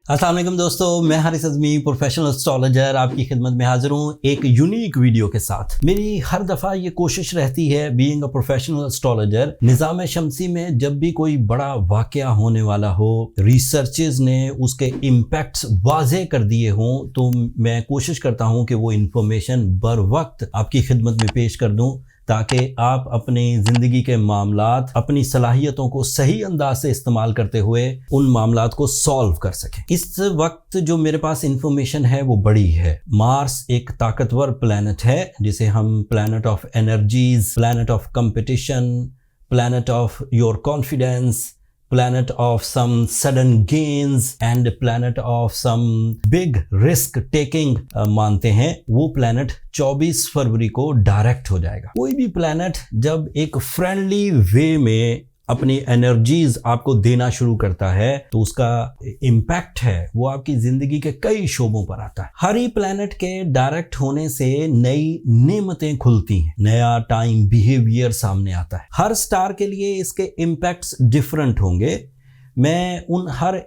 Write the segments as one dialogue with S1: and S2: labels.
S1: अस्सलाम वालेकुम दोस्तों, मैं हारिस अज़मी प्रोफेशनल एस्ट्रोलॉजर आपकी खिदमत में हाजिर हूँ एक यूनिक वीडियो के साथ। मेरी हर दफ़ा ये कोशिश रहती है बीइंग अ प्रोफेशनल एस्ट्रोलॉजर, निज़ाम शमसी में जब भी कोई बड़ा वाक़या होने वाला हो, रिसर्चेस ने उसके इम्पैक्ट्स वाज़े कर दिए हों, तो मैं कोशिश करता हूँ कि वो इन्फॉर्मेशन बर वक्त आपकी खिदमत में पेश कर दूँ ताकि आप अपनी ज़िंदगी के मामलात, अपनी सलाहियतों को सही अंदाज से इस्तेमाल करते हुए उन मामलात को सॉल्व कर सकें। इस वक्त जो मेरे पास इंफॉर्मेशन है वो बड़ी है। मार्स एक ताकतवर प्लैनेट है जिसे हम planet of energies, planet of competition, planet of your confidence, planet of some sudden gains and planet of some big risk taking मानते हैं। वो planet 24 फरवरी को डायरेक्ट हो जाएगा। कोई भी planet जब एक फ्रेंडली वे में अपनी एनर्जीज आपको देना शुरू करता है तो उसका इम्पैक्ट है वो आपकी जिंदगी के कई शोबों पर आता है। हर ही प्लैनेट के डायरेक्ट होने से नई नेमतें खुलती हैं, नया टाइम बिहेवियर सामने आता है। हर स्टार के लिए इसके इम्पैक्ट्स डिफरेंट होंगे। मैं उन हर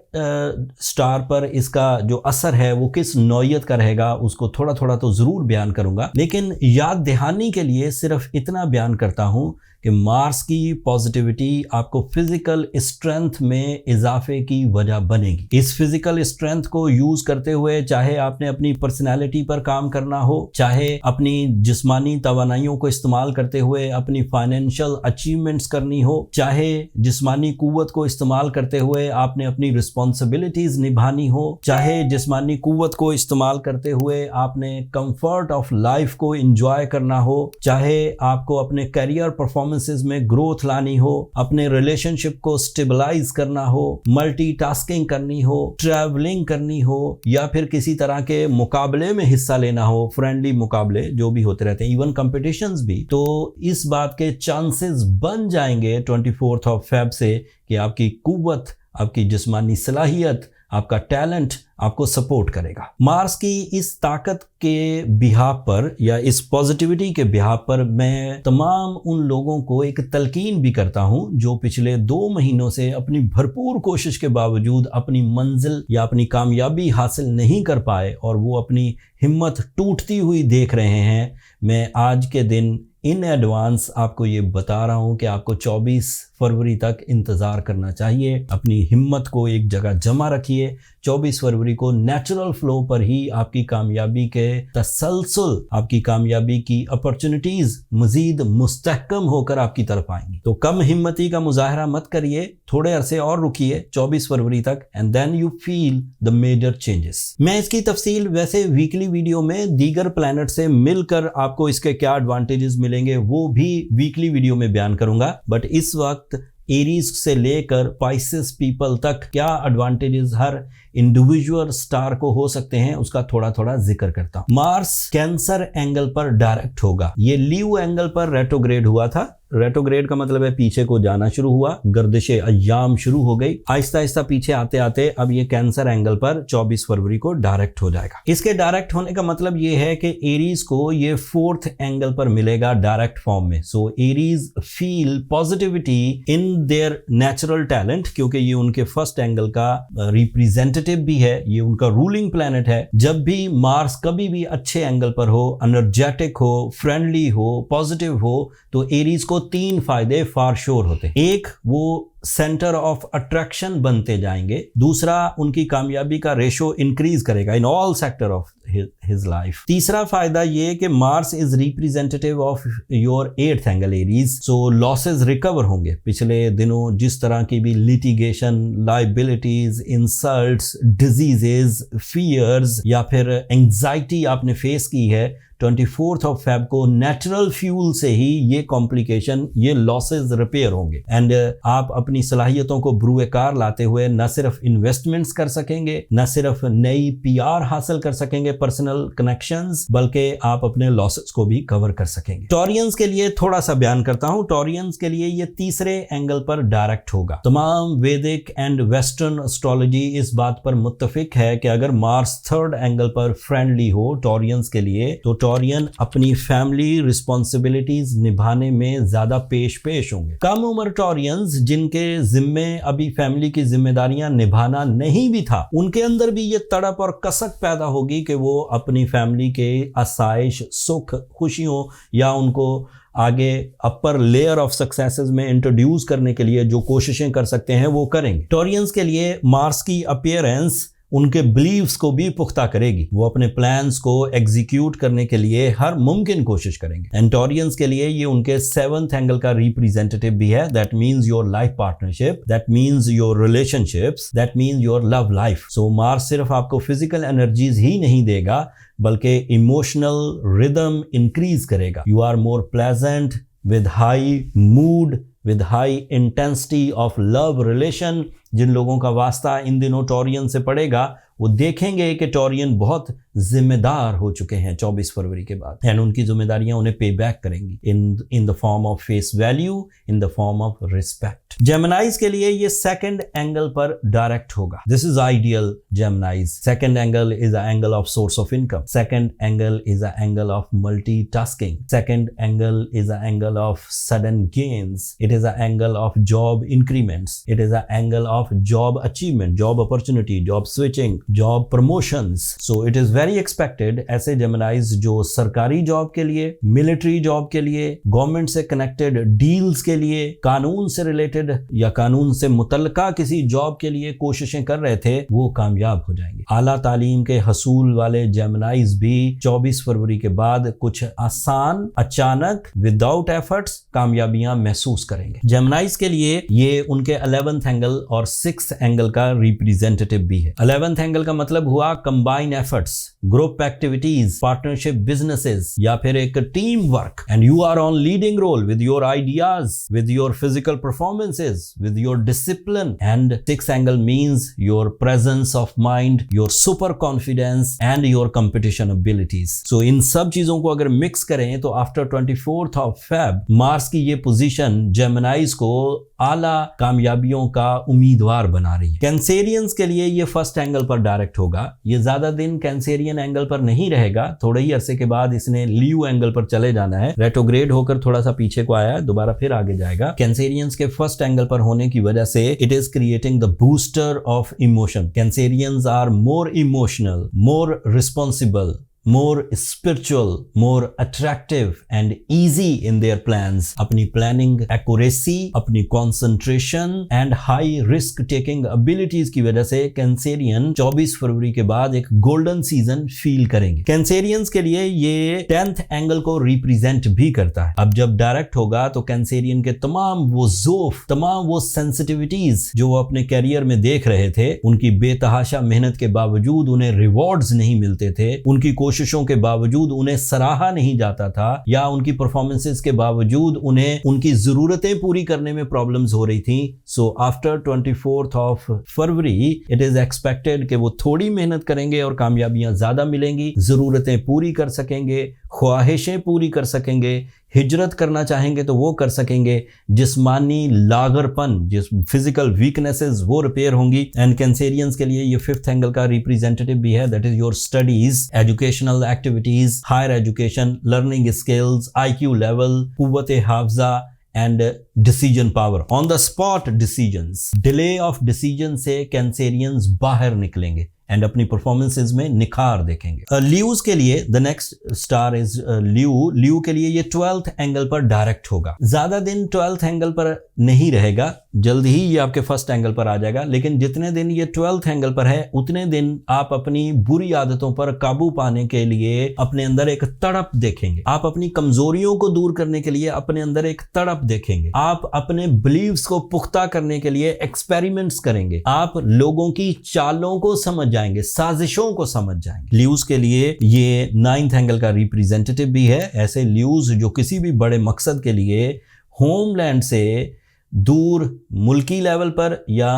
S1: स्टार पर इसका जो असर है वो किस नौयत का रहेगा उसको थोड़ा थोड़ा तो ज़रूर बयान करूंगा, लेकिन याद दहानी के लिए सिर्फ इतना बयान करता हूं कि मार्स की पॉजिटिविटी आपको फिजिकल स्ट्रेंथ में इजाफे की वजह बनेगी। इस फिजिकल स्ट्रेंथ को यूज करते हुए चाहे आपने अपनी पर्सनालिटी पर काम करना हो, चाहे अपनी जिस्मानी तवानाइयों को इस्तेमाल करते हुए अपनी फाइनेंशियल अचीवमेंट्स करनी हो, चाहे जिस्मानी कुव्वत को इस्तेमाल करते हुए आपने अपनी रिस्पॉन्सिबिलिटीज निभानी हो, चाहे जिस्मानी कुव्वत को इस्तेमाल करते हुए आपने कंफर्ट ऑफ लाइफ को एंजॉय करना हो, चाहे आपको अपने करियर परफॉर्मेंसेस में ग्रोथ लानी हो, अपने रिलेशनशिप को स्टेबलाइज करना हो, मल्टीटास्किंग करनी हो, ट्रैवलिंग करनी हो, या फिर किसी तरह के मुकाबले में हिस्सा लेना हो, फ्रेंडली मुकाबले जो भी होते रहते हैं, इवन कॉम्पिटिशन्स भी, तो इस बात के चांसेस बन जाएंगे 24 फेब से कि आपकी कुव्वत, आपकी जिस्मानी सलाहियत, आपका टैलेंट आपको सपोर्ट करेगा। मार्स की इस ताकत के बिहाफ पर या इस पॉजिटिविटी के बिहाफ पर मैं तमाम उन लोगों को एक तलकीन भी करता हूं जो पिछले 2 महीनों से अपनी भरपूर कोशिश के बावजूद अपनी मंजिल या अपनी कामयाबी हासिल नहीं कर पाए और वो अपनी हिम्मत टूटती हुई देख रहे हैं। मैं आज के दिन इन एडवांस आपको ये बता रहा हूं कि आपको 24 फरवरी तक इंतज़ार करना चाहिए। अपनी हिम्मत को एक जगह जमा रखिए। 24 फरवरी को नेचुरल फ्लो पर ही आपकी कामयाबी के तसलसल, आपकी कामयाबी की अपॉर्चुनिटीज़ मज़ीद मुस्तहकम होकर आपकी तरफ आएंगी। तो कम हिम्मती का मुजाहरा मत करिए, थोड़े अरसे और रुकिए 24 फरवरी तक, and then you feel the major changes. मैं इसकी तफसील वैसे वीकली वीडियो में दीगर प्लैनेट से मिलकर आपको इसके क्या एडवांटेजेस मिलेंगे वो भी वीकली वीडियो में बयान करूंगा, बट इस वक्त एरीज से लेकर पाइसेस पीपल तक क्या एडवांटेजेस हर इंडिविजुअल स्टार को हो सकते हैं उसका थोड़ा थोड़ा जिक्र करता हूं। मार्स कैंसर एंगल पर डायरेक्ट होगा। ये लीव एंगल पर रेट्रोग्रेड हुआ था। रेट्रोग्रेड का मतलब है पीछे को जाना शुरू हुआ, गर्दिशे अय्याम शुरू हो गई, आहिस्ता आहिस्ता पीछे आते आते अब ये कैंसर एंगल पर 24 फरवरी को डायरेक्ट हो जाएगा। इसके डायरेक्ट होने का मतलब ये है कि एरीज को ये 4th एंगल पर मिलेगा डायरेक्ट फॉर्म में। सो Aries feel positivity in their natural talent, क्योंकि ये उनके फर्स्ट एंगल का रिप्रेजेंटेटिव भी है, ये उनका रूलिंग प्लैनेट है। जब भी मार्स कभी भी अच्छे एंगल पर हो, एनर्जेटिक हो, फ्रेंडली हो, पॉजिटिव हो, तो एरीज को 3 फायदे फार श्योर होते हैं। एक, वो सेंटर ऑफ अट्रैक्शन बनते जाएंगे। दूसरा, उनकी कामयाबी का रेशो इंक्रीज करेगा in all sector of his life. तीसरा फायदा ये कि Mars is representative of your 8th angle Aries, so losses recover होंगे। पिछले दिनों जिस तरह की भी litigation, liabilities, insults, diseases, fears या फिर एंजाइटी आपने फेस की है, 24 फेब को नेचुरल फ्यूल से ही ये कॉम्प्लिकेशन, ये लॉसेस रिपेयर होंगे, एंड आप अपनी सलाहियतों को ब्रूएकार लाते हुए न सिर्फ इन्वेस्टमेंट्स कर सकेंगे, न सिर्फ नई PR हासिल कर सकेंगे, पर्सनल कनेक्शंस, बल्कि आप अपने लॉसेस को भी कवर कर सकेंगे। टॉरियंस के लिए थोड़ा सा बयान करता हूं। टॉरियंस के लिए ये 3रे एंगल पर डायरेक्ट होगा। तमाम वैदिक एंड वेस्टर्न एस्ट्रोलॉजी इस बात पर मुत्तफिक है कि अगर मार्स 3rd एंगल पर फ्रेंडली हो टॉरियंस के लिए, तो टॉरियन अपनी फैमिली रिस्पॉन्सिबिलिटीज निभाने में ज्यादा पेश होंगे। कम उम्र टॉरियंस जिनके जिनके जिम्मे अभी फैमिली की जिम्मेदारियां निभाना नहीं भी था, उनके अंदर भी ये तड़प और कसक पैदा होगी कि वो अपनी फैमिली के आसाइश, सुख, खुशियों या उनको आगे अपर लेयर ऑफ सक्सेसेस में इंट्रोड्यूस करने के लिए जो कोशिशें कर सकते हैं वो करेंगे। टॉरियंस के लिए मार्स की अपीयरेंस उनके बिलीव्स को भी पुख्ता करेगी। वो अपने प्लान्स को एग्जीक्यूट करने के लिए हर मुमकिन कोशिश करेंगे। एंड टॉरियंस के लिए ये उनके 7th एंगल का रिप्रेजेंटेटिव भी है। That means your life partnership, that means your relationships, that means your love life. So Mars सिर्फ आपको फिजिकल एनर्जीज ही नहीं देगा बल्कि इमोशनल रिदम इंक्रीज करेगा। You are more pleasant with high mood, with high intensity of love relation. जिन लोगों का वास्ता इन दिनों टॉरियन से पड़ेगा वो देखेंगे कि टॉरियन बहुत जिम्मेदार हो चुके हैं 24 फरवरी के बाद, एंड उनकी जिम्मेदारियां उन्हें पे बैक करेंगी in the form of face value, in the form of respect. जेमिनाइज के लिए ये 2nd एंगल पर डायरेक्ट होगा। This is ideal जेमिनाइज। 2nd angle is a angle of source of income, 2nd angle is a angle of multitasking, 2nd angle is a angle of sudden gains, it is a angle of job increments, it is a angle of job achievement, job opportunity, job switching, job promotions. So it is very expected ऐसे जेमिनाइज जो सरकारी job के लिए, military job के लिए, government से connected deals के लिए, कानून से रिलेटेड या कानून से मुतल्लिका किसी जॉब के लिए कोशिशें कर रहे थे, वो कामयाब हो जाएंगे। आला तालीम के हसूल वाले जेमिनाइज भी 24 फरवरी के बाद कुछ आसान, अचानक, विदाउट एफर्ट्स कामयाबियां महसूस करेंगे। जेमिनाइज के लिए ये उनके 11th एंगल और 6th एंगल का रिप्रेजेंटेटिव भी है। 11th एंगल का मतलब हुआ combine efforts, group activities, partnership businesses या फिर एक team work, and you are on leading role with your ideas, with your physical performances, with your discipline. And 6th angle means your presence of mind, your super confidence and your competition abilities. So इन सब चीजों को अगर mix करें तो after 24th of Feb Mars की ये position जेमिनाइज को आला कामयाबियों का उम्मीदवार बना रही है। कैंसेरियंस के लिए ये 1st एंगल पर डायरेक्ट होगा। ये ज्यादा दिन कैंसेरियन एंगल पर नहीं रहेगा, थोड़े ही अरसे के बाद इसने लीव एंगल पर चले जाना है। रेट्रोग्रेड होकर थोड़ा सा पीछे को आया है, दोबारा फिर आगे जाएगा। कैंसेरियंस के 1st एंगल पर होने की वजह से it is creating the booster of emotion. Cancerians are more emotional, more responsible, more spiritual, more attractive and easy in their plans. अपनी planning accuracy, अपनी concentration and high risk taking abilities की वजह से कैंसेरियन 24 फरवरी के बाद एक golden season feel करेंगे। Cancerians के लिए ये 10th एंगल को रिप्रेजेंट भी करता है। अब जब डायरेक्ट होगा तो कैंसेरियन के तमाम वो ज़ोफ, तमाम वो सेंसिटिविटीज जो वो अपने कैरियर में देख रहे थे, उनकी बेतहाशा मेहनत के बावजूद उन्हें रिवॉर्ड्स नहीं मिलते थे, उनकी कोशिशों के बावजूद उन्हें सराहा नहीं जाता था, या उनकी परफॉर्मेंसेस के बावजूद उन्हें उनकी जरूरतें पूरी करने में प्रॉब्लम्स हो रही थी। So after 24th of February it is expected कि वो थोड़ी मेहनत करेंगे और कामयाबियां ज्यादा मिलेंगी, जरूरतें पूरी कर सकेंगे, ख्वाहिशें पूरी कर सकेंगे, हिजरत करना चाहेंगे तो वो कर सकेंगे, जिस्मानी लागरपन, जिस फिजिकल वीकनेसेस वो रिपेयर होंगी। एंड कैंसेरियंस के लिए ये 5th एंगल का रिप्रेजेंटेटिव भी है। That is your studies, educational activities, higher education, learning skills, IQ level, कुव्वत हाफजा and decision power, on the spot decisions. Delay of decision से कैंसेरियंस बाहर निकलेंगे एंड अपनी परफॉर्मेंसेज में निखार देखेंगे। ल्यूज के लिए द नेक्स्ट स्टार इज ल्यू के लिए ये 12th एंगल पर डायरेक्ट होगा। ज्यादा दिन 12th एंगल पर नहीं रहेगा, जल्द ही ये आपके 1st एंगल पर आ जाएगा, लेकिन जितने दिन ये 12th एंगल पर है उतने दिन आप अपनी बुरी आदतों पर काबू पाने के लिए अपने अंदर एक तड़प देखेंगे। आप अपनी कमजोरियों को दूर करने के लिए अपने अंदर एक तड़प देखेंगे। आप अपने बिलीव्स को पुख्ता करने के लिए एक्सपेरिमेंट्स करेंगे। आप लोगों की चालों को समझ जाएंगे, साजिशों को समझ जाएंगे। ल्यूज के लिए ये 9th एंगल का रिप्रेजेंटेटिव भी है। ऐसे ल्यूज जो किसी भी बड़े मकसद के लिए होमलैंड से दूर मुल्की लेवल पर या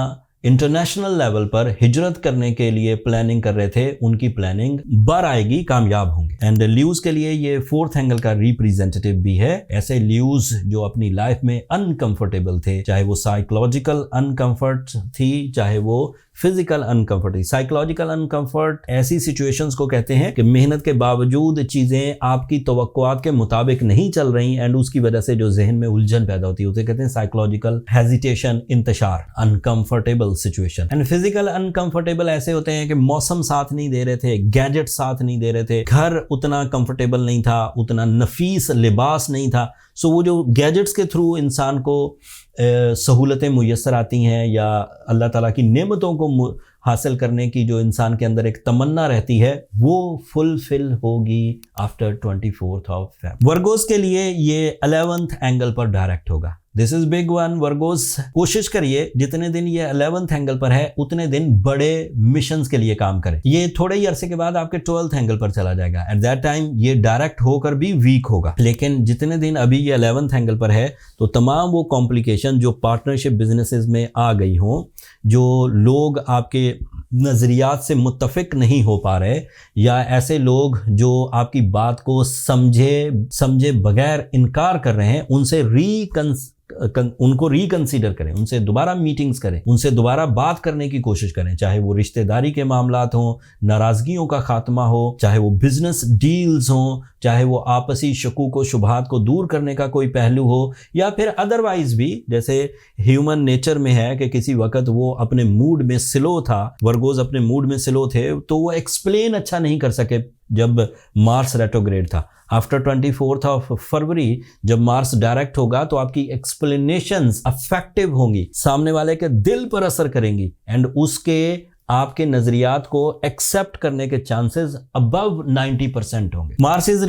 S1: इंटरनेशनल लेवल पर हिजरत करने के लिए प्लानिंग कर रहे थे, उनकी प्लानिंग बर आएगी, कामयाब होंगे। एंड ल्यूज के लिए ये फोर्थ एंगल का रिप्रेजेंटेटिव भी है। ऐसे ल्यूज जो अपनी लाइफ में अनकंफर्टेबल थे, चाहे वो साइकोलॉजिकल अनकंफर्ट थी, चाहे वो फिजिकल अनकंफर्ट थी। साइकोलॉजिकल अनकंफर्ट ऐसी सिचुएशंस को कहते हैं कि मेहनत के बावजूद चीजें आपकी तवक्कुआत के मुताबिक नहीं चल रही एंड उसकी वजह से जो जहन में उलझन पैदा होती है, उसे कहते हैं साइकोलॉजिकल हेजिटेशन, इंतशार, uncomfortable situation. And physical uncomfortable ऐसे होते हैं कि मौसम साथ नहीं दे रहे थे, गैजेट साथ नहीं दे रहे थे, घर उतना कंफर्टेबल नहीं था, उतना नफीस लिबास नहीं था। सो वो जो गैजेट्स के थ्रू इंसान को सहूलतें मुयस्सर आती हैं या अल्लाह ताला की नेमतों को हासिल करने की जो इंसान के अंदर एक तमन्ना रहती है, वो फुलफिल होगी after 24th of Feb. Virgo's के लिए ये 11th एंगल पर डायरेक्ट होगा। This is big one. Virgo's, कोशिश करिए जितने दिन ये 11th एंगल पर है उतने दिन बड़े मिशंस के लिए काम करें। ये थोड़े ही अरसे के बाद आपके 12th एंगल पर चला जाएगा। एट दैट टाइम ये डायरेक्ट होकर भी वीक होगा, लेकिन जितने दिन अभी ये 11th एंगल पर है तो तमाम वो कॉम्प्लिकेशन जो पार्टनरशिप बिजनेसेस में आ गई हों, जो लोग आपके नज़रियात से मुत्तफिक नहीं हो पा रहे, या ऐसे लोग जो आपकी बात को समझे बगैर इनकार कर रहे हैं, उनसे उनको रिकंसीडर करें, उनसे दोबारा मीटिंग्स करें, उनसे दोबारा बात करने की कोशिश करें। चाहे वो रिश्तेदारी के मामलात हों, नाराज़गियों का खात्मा हो, चाहे वो बिजनेस डील्स हों, चाहे वो आपसी शकूक व शुबहात को दूर करने का कोई पहलू हो, या फिर अदरवाइज भी जैसे ह्यूमन नेचर में है कि किसी वक्त वो अपने मूड में स्लो था, वर्गोज अपने मूड में स्लो थे, तो वो एक्सप्लेन अच्छा नहीं कर सके जब मार्स रेट्रोग्रेड था। आफ्टर 24th ऑफ फरवरी जब मार्स डायरेक्ट होगा तो आपकी एक्सप्लेनेशंस अफेक्टिव होंगी, सामने वाले के दिल पर असर करेंगी एंड उसके आपके नजरियात को एक्सेप्ट करने के चांसेस अबव 90% होंगे। Mars is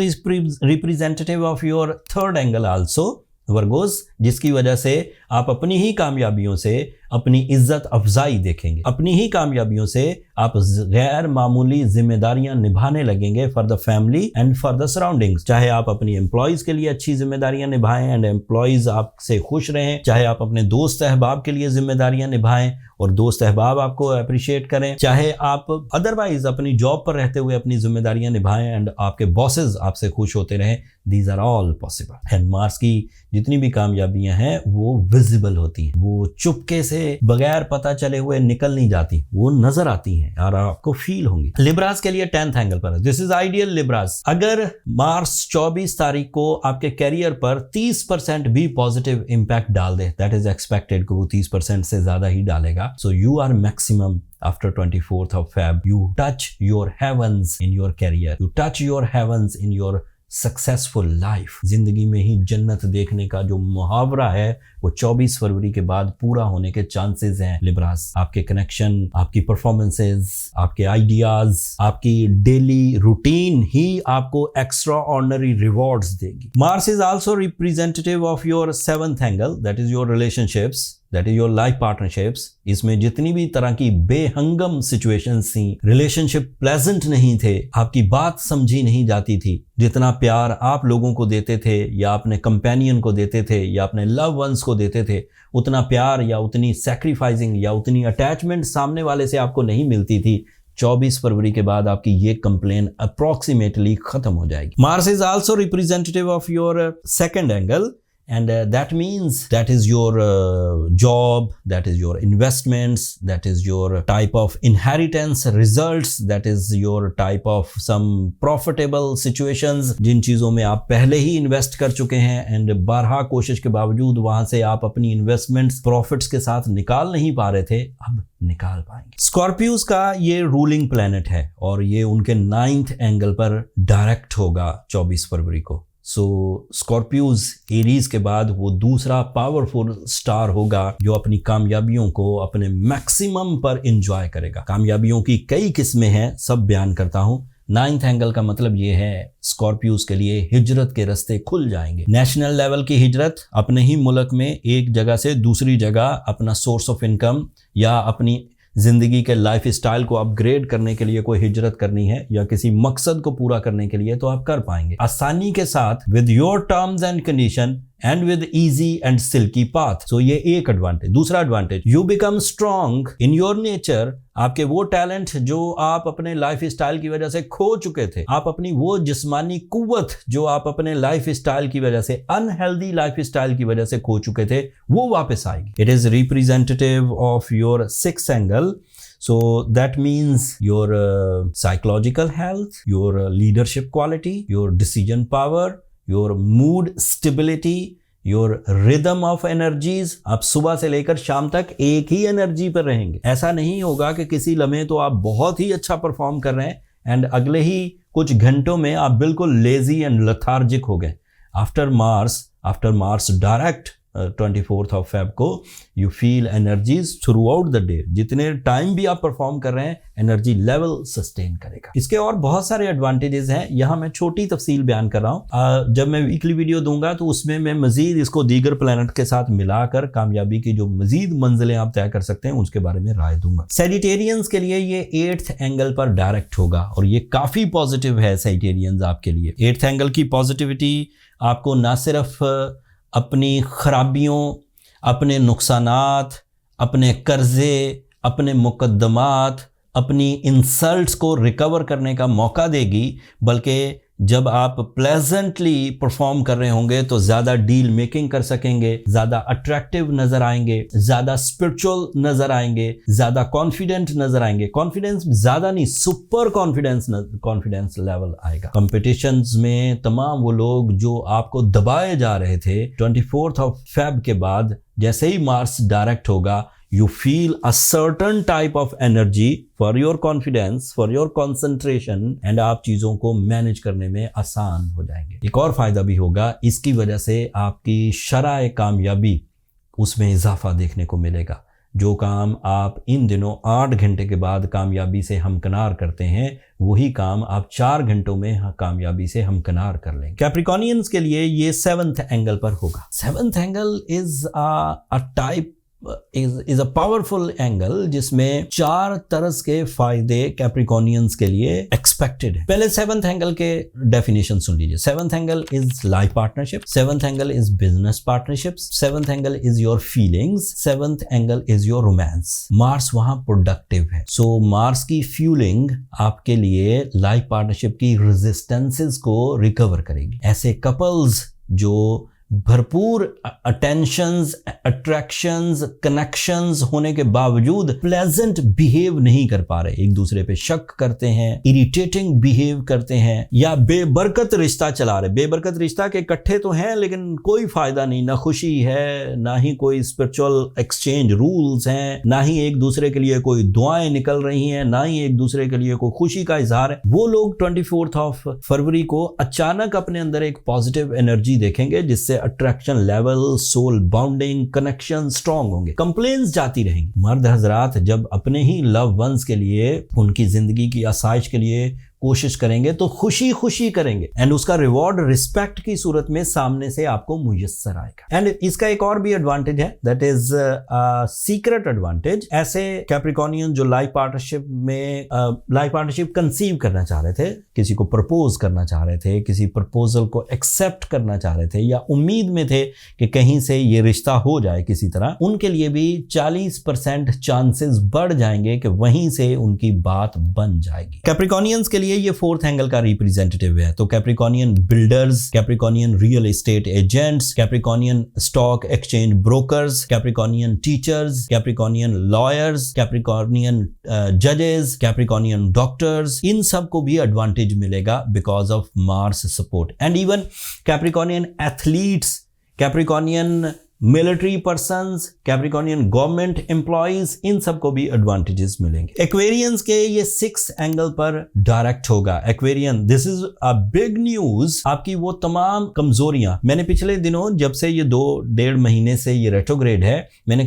S1: representative of your third angle also Virgo's, जिसकी वजह से आप अपनी ही कामयाबियों से अपनी इज्जत अफजाई देखेंगे, अपनी ही कामयाबियों से आप गैर मामूली जिम्मेदारियां निभाने लगेंगे for the family and for the surroundings. चाहे आप अपनी एम्प्लॉयज के लिए अच्छी जिम्मेदारियां निभाएं एंड एम्प्लॉयज आपसे खुश रहें, चाहे आप अपने दोस्त अहबाब के लिए जिम्मेदारियां निभाएं और दोस्त अहबाब आपको अप्रिशिएट करें, चाहे आप अदरवाइज अपनी जॉब पर रहते हुए अपनी जिम्मेदारियां निभाएं एंड आपके बॉसेस आपसे खुश होते रहें, these are all possible. And Mars की जितनी भी कामयाबियां हैं वो विजिबल होती हैं, वो चुपके से बगैर पता चले हुए निकल नहीं जाती, वो नजर आती हैं और आपको फील होंगी। लिब्रास के लिए 10th एंगल पर है। This is ideal Libras. अगर मार्स 24 तारीख को आपके कैरियर पर 30% भी पॉजिटिव इंपैक्ट डाल दे, दैट इज एक्सपेक्टेड कि वो 30% से ज्यादा ही डालेगा, so you are maximum after 24th of Feb. You touch your heavens in your career. You touch your heavens in your successful life. जिंदगी में ही जन्नत देखने का जो मुहावरा है वो 24 फरवरी के बाद पूरा होने के चांसेस हैं। लिब्रास, आपके कनेक्शन, आपकी परफॉर्मेंसेस, आपके आइडियाज, आपकी डेली रूटीन ही आपको एक्स्ट्रा ऑर्डिनरी रिवॉर्ड्स देगी। Mars is also representative of your 7th angle, that is your relationships, that is your life partnerships. इसमें जितनी भी तरह की बेहंगम सिचुएशंस थी, रिलेशनशिप प्लेजेंट नहीं थे, आपकी बात समझी नहीं जाती थी, जितना प्यार आप लोगों को देते थे या अपने कंपेनियन को देते थे या अपने लव वंस को देते थे, उतना प्यार या उतनी सैक्रिफाइसिंग या उतनी अटैचमेंट सामने वाले से आपको नहीं मिलती थी। 24 फरवरी के बाद आपकी ये कंप्लेन अप्रोक्सीमेटली खत्म हो जाएगी। Mars is also representative of your 2nd angle, and that means that is your job, that is your investments, that is your type of inheritance results, that is your type of some profitable situations, जिन चीज़ों में आप पहले ही invest कर चुके हैं and बारहा कोशिश के बावजूद वहां से आप अपनी इन्वेस्टमेंट्स प्रॉफिट्स के साथ निकाल नहीं पा रहे थे, अब निकाल पाएंगे। स्कॉर्पियोज का ये रूलिंग प्लैनेट है और ये उनके 9th एंगल पर डायरेक्ट होगा 24 फरवरी को। सो स्कॉर्पियोज एरीज के बाद वो दूसरा पावरफुल स्टार होगा जो अपनी कामयाबियों को अपने मैक्सिमम पर एंजॉय करेगा। कामयाबियों की कई किस्में हैं, सब बयान करता हूं। 9th एंगल का मतलब ये है स्कॉर्पियोज के लिए हिजरत के रास्ते खुल जाएंगे। नेशनल लेवल की हिजरत, अपने ही मुल्क में एक जगह से दूसरी जगह अपना सोर्स ऑफ इनकम या अपनी जिंदगी के लाइफ स्टाइल को अपग्रेड करने के लिए कोई हिजरत करनी है या किसी मकसद को पूरा करने के लिए, तो आप कर पाएंगे आसानी के साथ with your terms and condition and with easy and silky path. So ये एक एडवांटेज। दूसरा advantage, you become strong in your nature। आपके वो टैलेंट जो आप अपने लाइफ स्टाइल की वजह से खो चुके थे, आप अपनी वो जिस्मानी कुव्वत जो आप अपने लाइफ स्टाइल की वजह से, अनहेल्दी लाइफ स्टाइल की वजह से खो चुके थे, वो वापस आएगी। It is representative of your sixth angle. So that means your psychological health, your leadership quality, your decision power, your mood stability, your rhythm of energies। आप सुबह से लेकर शाम तक एक ही एनर्जी पर रहेंगे। ऐसा नहीं होगा कि किसी लम्हे तो आप बहुत ही अच्छा परफॉर्म कर रहे हैं एंड अगले ही कुछ घंटों में आप बिल्कुल लेजी एंड लथार्जिक हो गए। After Mars direct 24th of Feb को you feel energies through out the day. जितने टाइम भी आप परफॉर्म कर रहे हैं, एनर्जी लेवल सस्टेन करेगा। इसके और बहुत सारे एडवांटेजेस हैं, यहाँ मैं छोटी तफसील बयान कर रहा हूँ। जब मैं वीकली वीडियो दूंगा तो उसमें मैं मजीद इसको दीगर प्लैनेट के साथ मिलाकर कामयाबी की जो मजीद मंजिलें आप तय कर सकते हैं उसके बारे में राय दूंगा। सैजिटेरियंस के लिए ये 8th एंगल पर डायरेक्ट होगा और ये काफी पॉजिटिव है सैजिटेरियंस आपके लिए। 8th एंगल की पॉजिटिविटी आपको ना सिर्फ अपनी खराबियों, अपने नुकसानात, अपने कर्जे, अपने मुकद्दमात, अपनी इंसल्ट्स को रिकवर करने का मौका देगी, बल्कि जब आप प्लेजेंटली परफॉर्म कर रहे होंगे तो ज़्यादा डील मेकिंग कर सकेंगे, ज़्यादा अट्रैक्टिव नज़र आएंगे, ज़्यादा स्पिरिचुअल नज़र आएंगे, ज़्यादा कॉन्फिडेंट नज़र आएंगे। कॉन्फिडेंस ज़्यादा नहीं, सुपर कॉन्फिडेंस लेवल आएगा। कॉम्पिटिशन्स में तमाम वो लोग जो आपको दबाए जा रहे थे, 24th of Feb के बाद जैसे ही मार्स डायरेक्ट होगा, you feel a certain type of energy for your confidence, for your concentration, and आप चीज़ों को मैनेज करने में आसान हो जाएंगे। एक और फ़ायदा भी होगा, इसकी वजह से आपकी शराए कामयाबी उसमें इजाफा देखने को मिलेगा। जो काम आप इन दिनों 8 घंटे के बाद कामयाबी से हमकिनार करते हैं, वही काम आप 4 घंटों में कामयाबी से हमकिनार कर लेंगे। कैप्रिकॉर्नियंस के लिए ये 7th एंगल पर होगा। 7th angle is a type is a powerful angle जिसमें 4 तरह के फायदे कैप्रिकॉर्नियंस के लिए एक्सपेक्टेड है। पहले 7th एंगल के डेफिनेशन सुन लीजिए। 7th angle is life partnership, 7th angle is business partnerships, 7th angle is your feelings, 7th angle is your romance. Mars वहां प्रोडक्टिव है, सो मार्स की फ्यूलिंग आपके लिए लाइफ पार्टनरशिप की रेजिस्टेंसेस को रिकवर करेगी। ऐसे कपल्स जो भरपूर अटेंशंस, अट्रैक्शंस, कनेक्शंस होने के बावजूद प्लेजेंट बिहेव नहीं कर पा रहे, एक दूसरे पे शक करते हैं, इरिटेटिंग बिहेव करते हैं, या बेबरकत रिश्ता चला रहे। बेबरकत रिश्ता के इकट्ठे तो हैं लेकिन कोई फायदा नहीं, ना खुशी है, ना ही कोई स्पिरिचुअल एक्सचेंज रूल्स हैं, ना ही एक दूसरे के लिए कोई दुआएं निकल रही हैं, ना ही एक दूसरे के लिए कोई खुशी का इजहार है। वो लोग 24th of फरवरी को अचानक अपने अंदर एक पॉजिटिव एनर्जी देखेंगे जिससे attraction level, soul bounding, connection strong होंगे। कंप्लेंट्स जाती रहेंगी। मर्द हजरात जब अपने ही लव वंस के लिए, उनकी जिंदगी की आसाइश के लिए कोशिश करेंगे तो खुशी खुशी करेंगे एंड उसका रिवॉर्ड रिस्पेक्ट की सूरत में सामने से आपको मुयस्सर आएगा। एंड इसका एक और भी एडवांटेज है, दैट इज सीक्रेट एडवांटेज। ऐसे कैप्रिकॉर्नियन जो लाइफ पार्टनरशिप कंसीव करना चाह रहे थे, किसी को प्रपोज करना चाह रहे थे, किसी प्रपोजल को एक्सेप्ट करना चाह रहे थे, या उम्मीद में थे कि कहीं से ये रिश्ता हो जाए किसी तरह, उनके लिए भी 40% चांसेस बढ़ जाएंगे कि वहीं से उनकी बात बन जाएगी। कैप्रिकॉर्नियंस के लिए ये 4th एंगल का रिप्रेजेंटेटिव है। तो Capricornian builders, Capricornian real estate agents, Capricornian stock exchange brokers, Capricornian teachers, Capricornian lawyers, Capricornian जजेस, कैप्रिकॉर्नियन डॉक्टर्स, इन सब को भी एडवांटेज मिलेगा because of Mars support. And even Capricornian athletes, Capricornian military persons, Capricornian government employees, इन सबको भी advantages मिलेंगे। एक्वेरियंस के ये 6th एंगल पर डायरेक्ट होगा। Aquarian, this is a big news. आपकी वो तमाम कमजोरियां, मैंने पिछले दिनों जब से ये 2-1.5 महीने से ये रेट्रोग्रेड है, मैंने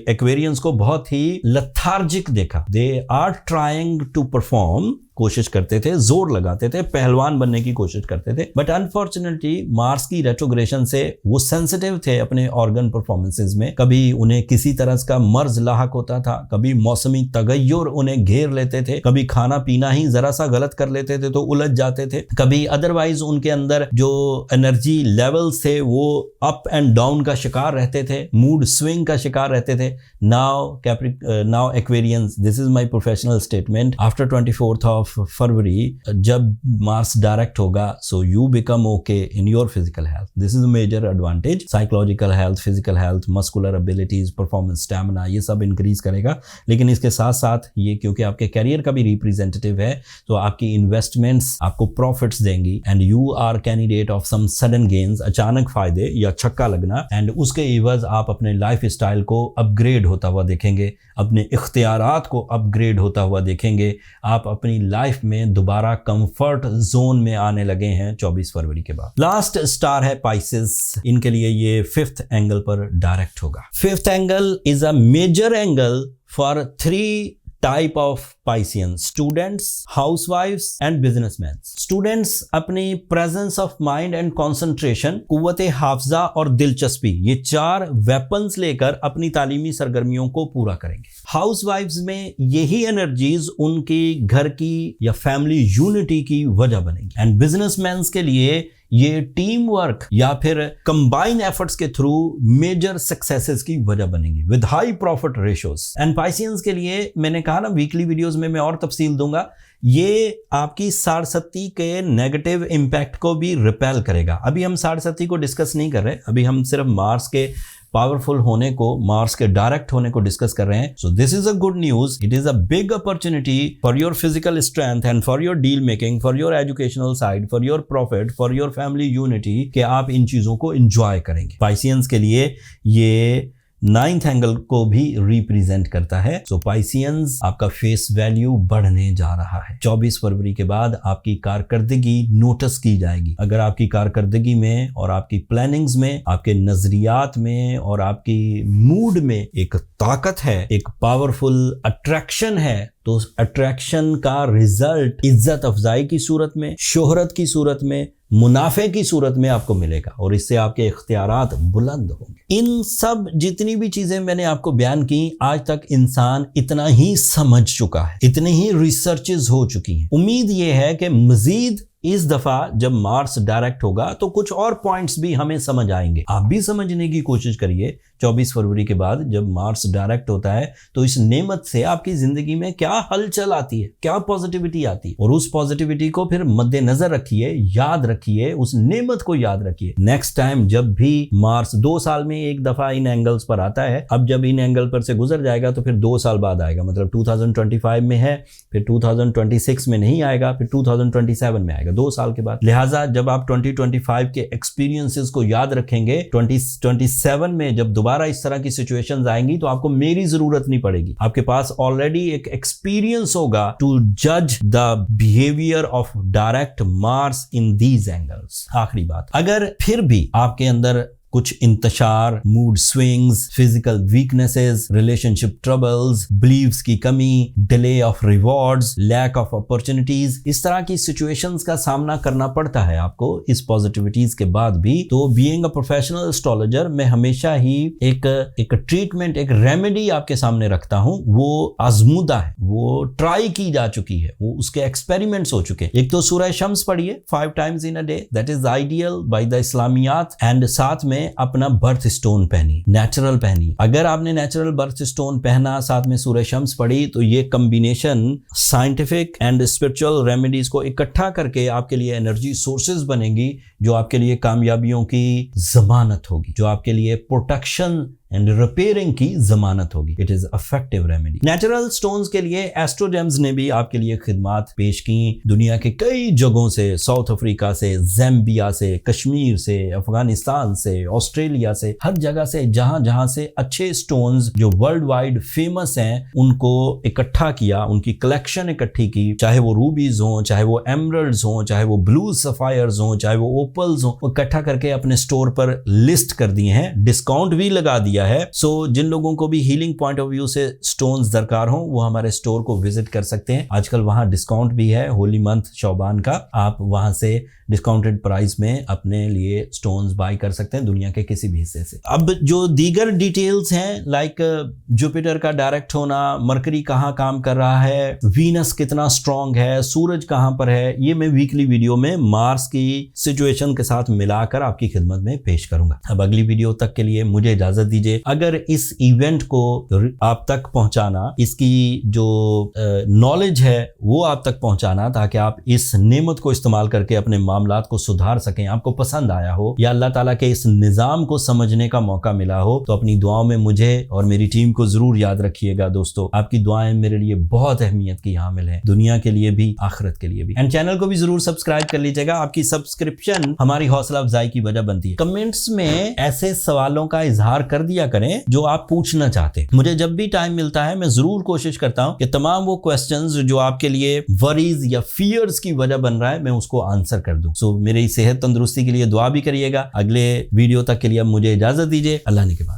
S1: एक्वेरियंस को बहुत ही लथार्जिक देखा। They are trying to perform कोशिश करते थे, जोर लगाते थे, पहलवान बनने की कोशिश करते थे। बट अनफॉर्चुनेटली मार्स की रेट्रोग्रेशन से वो सेंसिटिव थे अपने ऑर्गन परफॉर्मेंसेस में। कभी उन्हें किसी तरह का मर्ज लाहक होता था, कभी मौसमी तगय्युर उन्हें घेर लेते थे, कभी खाना पीना ही जरा सा गलत कर लेते थे तो उलझ जाते थे, कभी अदरवाइज उनके अंदर जो एनर्जी लेवल्स थे वो अप एंड डाउन का शिकार रहते थे, मूड स्विंग का शिकार रहते थे। Now Aquarians, this is my professional statement, after 24th of February जब मार्स डायरेक्ट होगा, so you become okay in your physical health. This is a major advantage. Psychological health, physical health, muscular abilities, performance, stamina, ये सब increase करेगा। लेकिन इसके साथ साथ ये क्योंकि आपके कैरियर का भी रिप्रेजेंटेटिव है, तो आपकी इन्वेस्टमेंट्स आपको प्रॉफिट्स देंगी and you are candidate of some sudden gains, अचानक फायदे या छक्का लगना, एंड उसके एवज आप अपने लाइफ स्टाइल को अपग्रेड होता हुआ देखेंगे, अपने इख्तियारात को अपग्रेड होता हुआ देखेंगे। आप अपनी लाइफ में दोबारा कंफर्ट जोन में आने लगे हैं 24 फरवरी के बाद। लास्ट स्टार है पाइसेस, इनके लिए ये 5th एंगल पर डायरेक्ट होगा। 5th angle is a major angle for 3 type of Pisceans: students, housewifes and businessman. Students अपनी presence of mind and concentration, कुव्वते हाफजा और दिलचस्पी, ये 4 वेपन्स लेकर अपनी तालीमी सरगर्मियों को पूरा करेंगे। हाउसवाइफ्स में यही एनर्जीज उनकी घर की या फैमिली यूनिटी की वजह बनेंगी, एंड बिजनेसमैन के लिए ये टीम वर्क या फिर कंबाइन एफर्ट्स के थ्रू मेजर सक्सेसेस की वजह बनेंगी with high profit ratios. And Pisceans के लिए मैंने कहा ना, वीकली वीडियोस में मैं और तफसील दूंगा, ये आपकी साढ़सती के नेगेटिव इंपैक्ट को भी रिपेल करेगा। अभी हम साढ़सती को डिस्कस नहीं कर रहे, अभी हम सिर्फ मार्स के पावरफुल होने को, मार्स के डायरेक्ट होने को डिस्कस कर रहे हैं। So this is a good news, it is a big opportunity for your physical strength and for your deal making, for your educational side, for your profit, for your family unity, कि आप इन चीजों को enjoy करेंगे। Pisceans के लिए ये 9th angle को भी रिप्रेजेंट करता है। सो पाइसियंस, आपका फेस वैल्यू बढ़ने जा रहा है। 24 फरवरी के बाद आपकी कारकर्दगी नोटिस की जाएगी। अगर आपकी कारकर्दगी में और आपकी प्लानिंग्स में, आपके नजरियात में और आपकी मूड में एक ताकत है, एक पावरफुल अट्रैक्शन है, तो उस अट्रैक्शन का रिजल्ट इज्जत अफजाई की सूरत में, शोहरत की सूरत में, मुनाफे की सूरत में आपको मिलेगा, और इससे आपके इख्तियारात बुलंद होंगे। इन सब जितनी भी चीजें मैंने आपको बयान की, आज तक इंसान इतना ही समझ चुका है, इतनी ही रिसर्चेस हो चुकी हैं। उम्मीद ये है कि मजीद इस दफा जब मार्स डायरेक्ट होगा तो कुछ और पॉइंट्स भी हमें समझ आएंगे। आप भी समझने की कोशिश करिए 24 फरवरी के बाद जब मार्स डायरेक्ट होता है तो इस नेमत से आपकी जिंदगी में क्या हलचल आती है, क्या पॉजिटिविटी आती है, और उस पॉजिटिविटी को फिर मद्देनजर रखिए, याद रखिए, उस नेमत को याद रखिए। नेक्स्ट टाइम जब भी मार्स 2 साल में एक दफा इन एंगल्स पर आता है, अब जब इन एंगल पर से गुजर जाएगा तो फिर 2 साल बाद आएगा, मतलब 2025 में है, फिर 2026 में नहीं आएगा, फिर 2027 में आएगा, 2 साल के बाद। लिहाजा जब आप 2025 के एक्सपीरियंसेस को याद रखेंगे, 2027 में जब दोबारा इस तरह की सिचुएशंस आएंगी तो आपको मेरी जरूरत नहीं पड़ेगी, आपके पास ऑलरेडी एक एक्सपीरियंस होगा टू जज the behaviour of direct Mars in these angles. आखिरी बात, अगर फिर भी आपके अंदर कुछ इंतशार, mood swings, physical weaknesses, relationship troubles, beliefs की कमी, delay of rewards, lack of opportunities, इस तरह की सिचुएशंस का सामना करना पड़ता है आपको इस पॉजिटिविटीज के बाद भी, तो बीइंग अ प्रोफेशनल एस्ट्रोलॉजर मैं हमेशा ही एक ट्रीटमेंट, एक रेमेडी आपके सामने रखता हूं। वो आजमूदा है, वो ट्राई की जा चुकी है, वो उसके एक्सपेरिमेंट्स हो चुके हैं। एक तो सूरह शम्स पढ़िए 5 times in a day, that is ideal by the इस्लामियात, एंड साथ में अपना बर्थ स्टोन पहनी, नेचुरल पहनी। अगर आपने नेचुरल बर्थ स्टोन पहना, साथ में सूरह शम्स पढ़ी, तो ये combination scientific and spiritual remedies को इकट्ठा करके आपके लिए एनर्जी सोर्सेज बनेंगी, जो आपके लिए कामयाबियों की जमानत होगी, जो आपके लिए प्रोटेक्शन एंड रिपेयरिंग की जमानत होगी। It is effective remedy. Natural stones के लिए एस्ट्रोजेम्स ने भी आपके लिए खिदमात पेश की। दुनिया के कई जगहों से, साउथ अफ्रीका से, ज़ैम्बिया से, कश्मीर से, अफगानिस्तान से, ऑस्ट्रेलिया से, हर जगह से, जहां से अच्छे स्टोन्स जो वर्ल्ड वाइड फेमस हैं, उनको इकट्ठा किया, उनकी कलेक्शन इकट्ठी की। चाहे वो रूबीज हों, चाहे वो एमरल्ड्स हों, चाहे वो ब्लू सफायर्स हों, चाहे वो ओपल्स हों, इकट्ठा करके अपने स्टोर पर लिस्ट कर दिए हैं। डिस्काउंट भी लगा दिया दिया है। सो जिन लोगों को भी हीलिंग पॉइंट ऑफ व्यू से स्टोन्स दरकार हो वो हमारे स्टोर को विजिट कर सकते हैं। आजकल वहां डिस्काउंट भी है, होली मंथ शौबान का, आप वहां से डिस्काउंटेड प्राइस में अपने लिए स्टोन्स बाय कर सकते हैं दुनिया के किसी भी हिस्से से। अब जो दीगर डिटेल्स हैं लाइक जुपिटर का डायरेक्ट होना, मरकरी कहाँ काम कर रहा है, वीनस कितना स्ट्रांग है, सूरज कहाँ पर है, ये मैं वीकली वीडियो में मार्स की सिचुएशन के साथ मिलाकर आपकी खिदमत में पेश करूंगा। अब अगली वीडियो तक के लिए मुझे इजाजत दीजिए। अगर इस इवेंट को आप तक पहुंचाना, इसकी जो नॉलेज है वो आप तक पहुंचाना ताकि आप इस नेमत को इस्तेमाल करके अपने मामलात को सुधार सकें, आपको पसंद आया हो या अल्लाह ताला के इस निज़ाम को समझने का मौका मिला हो, तो अपनी दुआओं में मुझे और मेरी टीम को जरूर याद रखिएगा। दोस्तों आपकी दुआएं मेरे लिए बहुत अहमियत की हामिल है, दुनिया के लिए भी आखिरत के लिए भी। एंड चैनल को भी जरूर सब्सक्राइब कर लीजिएगा, आपकी सब्सक्रिप्शन हमारी हौसला अफजाई की वजह बनती है। कमेंट्स में ऐसे सवालों का इजहार कर दिया करें जो आप पूछना चाहते हैं। मुझे जब भी टाइम मिलता है मैं जरूर कोशिश करता हूं कि तमाम वो क्वेश्चंस जो आपके लिए वरीज या फियर्स की वजह बन रहा है मैं उसको आंसर कर दूं। सो मेरी सेहत तंदुरुस्ती के लिए दुआ भी करिएगा। अगले वीडियो तक के लिए मुझे इजाजत दीजिए। अल्लाह ने के बाद।